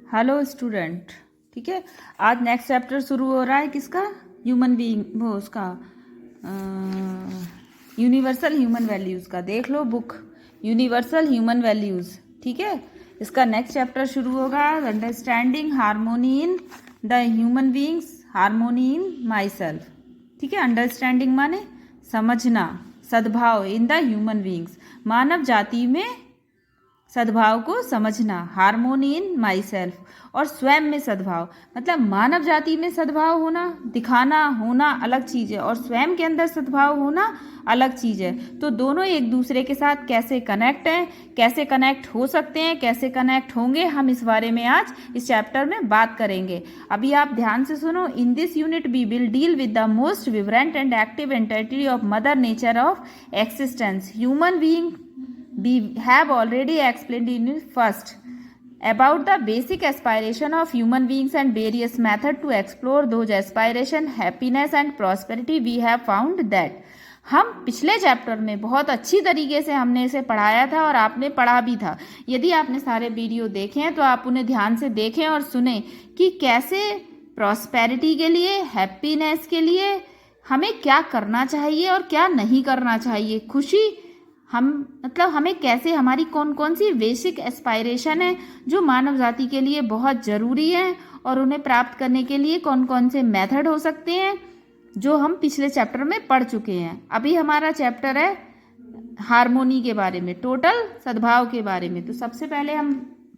Hello student. ठीक है, आज नेक्स्ट चैप्टर शुरू हो रहा है किसका? ह्यूमन बीइंग, वो उसका यूनिवर्सल ह्यूमन वैल्यूज़ का। देख लो बुक, यूनिवर्सल ह्यूमन वैल्यूज़। ठीक है, इसका नेक्स्ट चैप्टर शुरू होगा understanding harmony in the human beings, harmony in my self. ठीक है, अंडरस्टैंडिंग माने समझना, सद्भाव इन द ह्यूमन बीइंग्स, मानव जाति में सद्भाव को समझना, हार्मोनी इन माई सेल्फ, और स्वयं में सद्भाव मतलब मानव जाति में सद्भाव होना, दिखाना, होना अलग चीज़ है, और स्वयं के अंदर सद्भाव होना अलग चीज़ है। तो दोनों एक दूसरे के साथ कैसे कनेक्ट हैं, कैसे कनेक्ट हो सकते हैं, कैसे कनेक्ट होंगे, हम इस बारे में आज इस चैप्टर में बात करेंगे। अभी आप ध्यान से सुनो। In this unit we will deal with the most vibrant and active entity of mother nature of existence, human being. We have already explained in first about the basic aspiration of human beings and various methods to explore those aspiration, happiness and prosperity. We have found that हम पिछले chapter में बहुत अच्छी तरीके से हमने इसे पढ़ाया था और आपने पढ़ा भी था। यदि आपने सारे वीडियो देखे हैं तो आप उन्हें ध्यान से देखें और सुने कि कैसे प्रॉस्पेरिटी के लिए, हैप्पीनेस के लिए हमें क्या करना चाहिए और क्या नहीं करना चाहिए। खुशी हमें कैसे, हमारी कौन कौन सी बेसिक एस्पायरेशन है जो मानव जाति के लिए बहुत ज़रूरी है, और उन्हें प्राप्त करने के लिए कौन कौन से मेथड हो सकते हैं जो हम पिछले चैप्टर में पढ़ चुके हैं। अभी हमारा चैप्टर है हार्मोनी के बारे में, टोटल सद्भाव के बारे में। तो सबसे पहले हम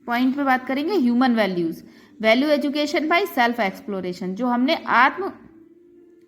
पॉइंट पे बात करेंगे human values, value education by self exploration, जो हमने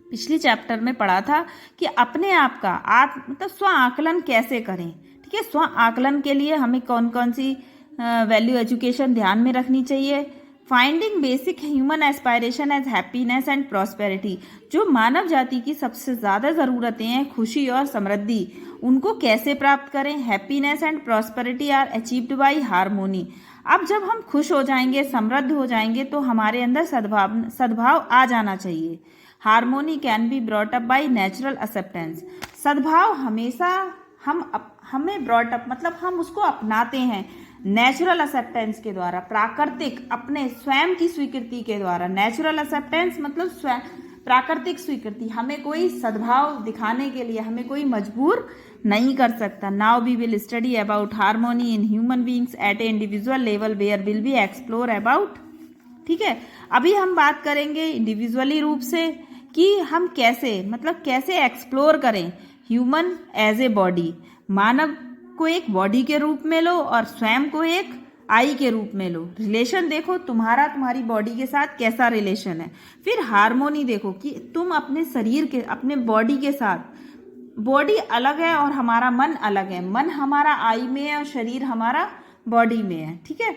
पिछले चैप्टर में पढ़ा था कि अपने आप का मतलब स्व आकलन कैसे करें। ठीक है, स्व आकलन के लिए हमें कौन कौन सी वैल्यू एजुकेशन ध्यान में रखनी चाहिए। Finding basic human aspiration as happiness and prosperity, जो मानव जाति की सबसे ज़्यादा ज़रूरतें हैं, खुशी और समृद्धि, उनको कैसे प्राप्त करें। Happiness and prosperity are achieved by harmony. अब जब हम खुश हो जाएंगे, समृद्ध हो जाएंगे, तो हमारे अंदर सद्भाव आ जाना चाहिए। Harmony can be brought up by natural acceptance. सद्भाव हमेशा हमें ब्रॉट अप मतलब हम उसको अपनाते हैं नेचुरल एक्सेप्टेंस के द्वारा, प्राकृतिक अपने स्वयं की स्वीकृति के द्वारा। नेचुरल एक्सेप्टेंस मतलब स्वयं प्राकृतिक स्वीकृति। हमें कोई सद्भाव दिखाने के लिए हमें कोई मजबूर नहीं कर सकता। Now we will study about harmony in human beings at a individual level where will be explore about. ठीक है, अभी हम बात करेंगे इंडिविजुअली रूप से कि हम कैसे एक्सप्लोर करें ह्यूमन एज ए बॉडी। मानव को एक बॉडी के रूप में लो और स्वयं को एक आई के रूप में लो। रिलेशन देखो तुम्हारी बॉडी के साथ कैसा रिलेशन है। फिर हार्मोनी देखो कि तुम अपने शरीर के, अपने बॉडी के साथ, बॉडी अलग है और हमारा मन अलग है, मन हमारा आई में है और शरीर हमारा बॉडी में है। ठीक है,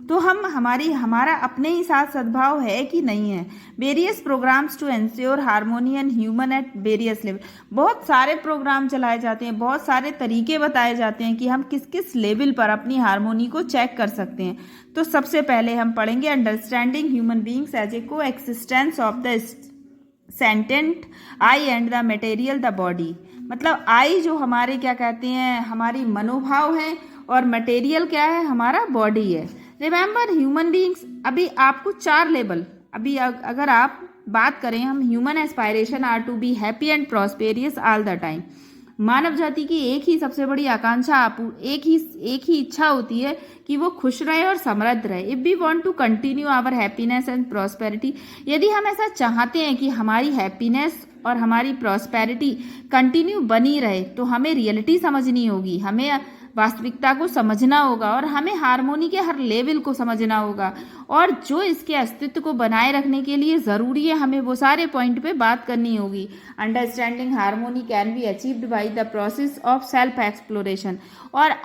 तो हमारा अपने ही साथ सद्भाव है कि नहीं है। Various programmes to ensure harmony and human at various level, बहुत सारे प्रोग्राम चलाए जाते हैं, बहुत सारे तरीके बताए जाते हैं कि हम किस किस लेवल पर अपनी हार्मोनी को चेक कर सकते हैं। तो सबसे पहले हम पढ़ेंगे understanding human beings as a coexistence of the sentient I and the material the body. मतलब आई जो हमारे क्या कहते हैं, हमारी मनोभाव है, और मटेरियल क्या है, हमारा बॉडी है। रिमेंबर ह्यूमन बीइंग्स, अभी आपको 4 लेवल, अभी अगर आप बात करें, हम human aspiration are to be happy and prosperous all the time. मानव जाति की एक ही सबसे बड़ी आकांक्षा, एक ही इच्छा होती है कि वो खुश रहे और समृद्ध रहे। If we want to continue our happiness and prosperity, यदि हम ऐसा चाहते हैं कि हमारी हैप्पीनेस और हमारी प्रॉस्पेरिटी कंटिन्यू बनी रहे, तो हमें रियलिटी समझनी होगी, हमें वास्तविकता को समझना होगा, और हमें हार्मोनी के हर लेवल को समझना होगा, और जो इसके अस्तित्व को बनाए रखने के लिए ज़रूरी है, हमें वो सारे पॉइंट पे बात करनी होगी। Understanding harmony can be achieved by the process of self exploration, और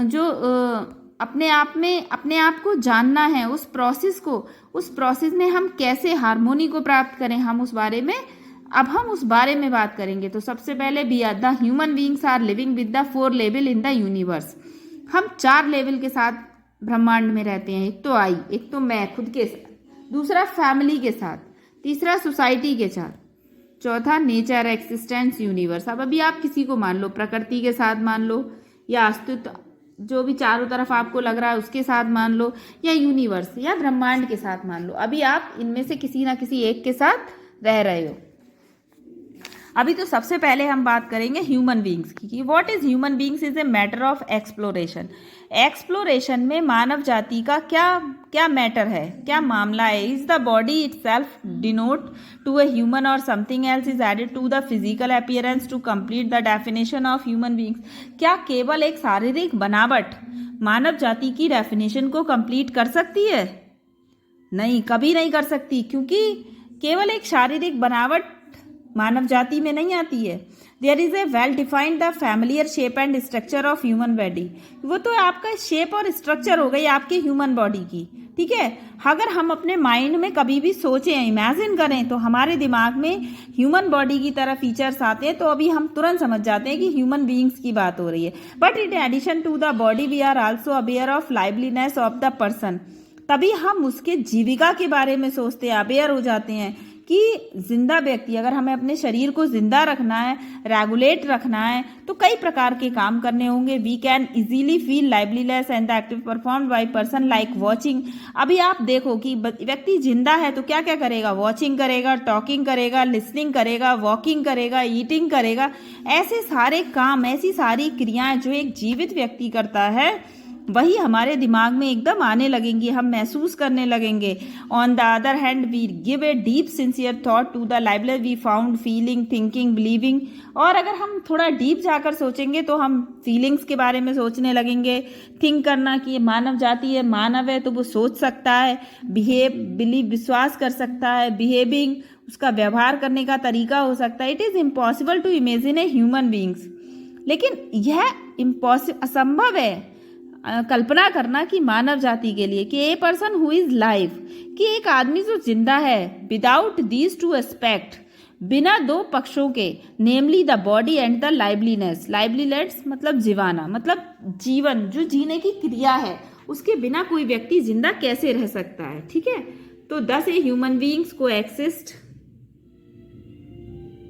जो अपने आप को जानना है, उस प्रोसेस में हम कैसे हार्मोनी को प्राप्त करें, हम उस बारे में बात करेंगे। तो सबसे पहले the human beings are living with the 4 level in the universe. हम 4 लेवल के साथ ब्रह्मांड में रहते हैं। एक तो आई, एक तो मैं खुद के साथ, दूसरा फैमिली के साथ, तीसरा सोसाइटी के साथ, चौथा नेचर, एक्सिस्टेंस, यूनिवर्स। अब अभी आप किसी को मान लो, प्रकृति के साथ मान लो, या जो भी चारों तरफ आपको लग रहा है उसके साथ मान लो, या यूनिवर्स या ब्रह्मांड के साथ मान लो। अभी आप इनमें से किसी ना किसी एक के साथ रह रहे हो। अभी तो सबसे पहले हम बात करेंगे ह्यूमन बींग्स की। What is human beings is a matter of exploration. Exploration में मानव जाति का क्या मैटर है, क्या मामला है। Is the body itself denote to a human और something else is added to the physical appearance to complete the definition of human beings. क्या केवल एक शारीरिक बनावट मानव जाति की डेफिनेशन को कंप्लीट कर सकती है? नहीं, कभी नहीं कर सकती, क्योंकि केवल एक शारीरिक बनावट मानव जाति में नहीं आती है। There is a well defined the familiar shape and structure of human body. वो तो आपका शेप और स्ट्रक्चर हो गई आपके ह्यूमन बॉडी की, ठीक है। अगर हम अपने माइंड में कभी भी सोचें, इमेजिन करें, तो हमारे दिमाग में ह्यूमन बॉडी की तरह फीचर्स आते हैं, तो अभी हम तुरंत समझ जाते हैं कि ह्यूमन बीइंग्स की बात हो रही है। But in addition to the body we are also aware of liveliness of the person. तभी हम उसके जीविका के बारे में सोचते हैं, अवेयर हो जाते हैं कि जिंदा व्यक्ति, अगर हमें अपने शरीर को जिंदा रखना है, रेगुलेट रखना है, तो कई प्रकार के काम करने होंगे। We can easily feel liveliness and the active performed by person like watching. अभी आप देखो कि व्यक्ति जिंदा है तो क्या क्या करेगा, वॉचिंग करेगा, टॉकिंग करेगा, लिसनिंग करेगा, वॉकिंग करेगा, ईटिंग करेगा। ऐसे सारे काम, ऐसी सारी क्रियाएं जो एक जीवित व्यक्ति करता है, वही हमारे दिमाग में एकदम आने लगेंगी, हम महसूस करने लगेंगे। On the other hand we give a deep sincere thought to the liveliness we found feeling, thinking, believing. और अगर हम थोड़ा डीप जाकर सोचेंगे तो हम फीलिंग्स के बारे में सोचने लगेंगे, थिंक करना कि ये मानव जाति है, मानव है तो वो सोच सकता है, बिहेव, बिलीव, विश्वास कर सकता है, बिहेविंग, उसका व्यवहार करने का तरीका हो सकता है। It is impossible to imagine a human beings. लेकिन यह असंभव है कल्पना करना कि मानव जाति के लिए, कि a person who is live, कि एक आदमी जो जिंदा है, विदाउट दीज टू एस्पेक्ट, बिना दो पक्षों के, namely the body and the liveliness. Liveliness मतलब जीवाना, मतलब जीवन, जो जीने की क्रिया है, उसके बिना कोई व्यक्ति जिंदा कैसे रह सकता है, ठीक है। तो 10 ह्यूमन बीइंग्स को एक्सिस्ट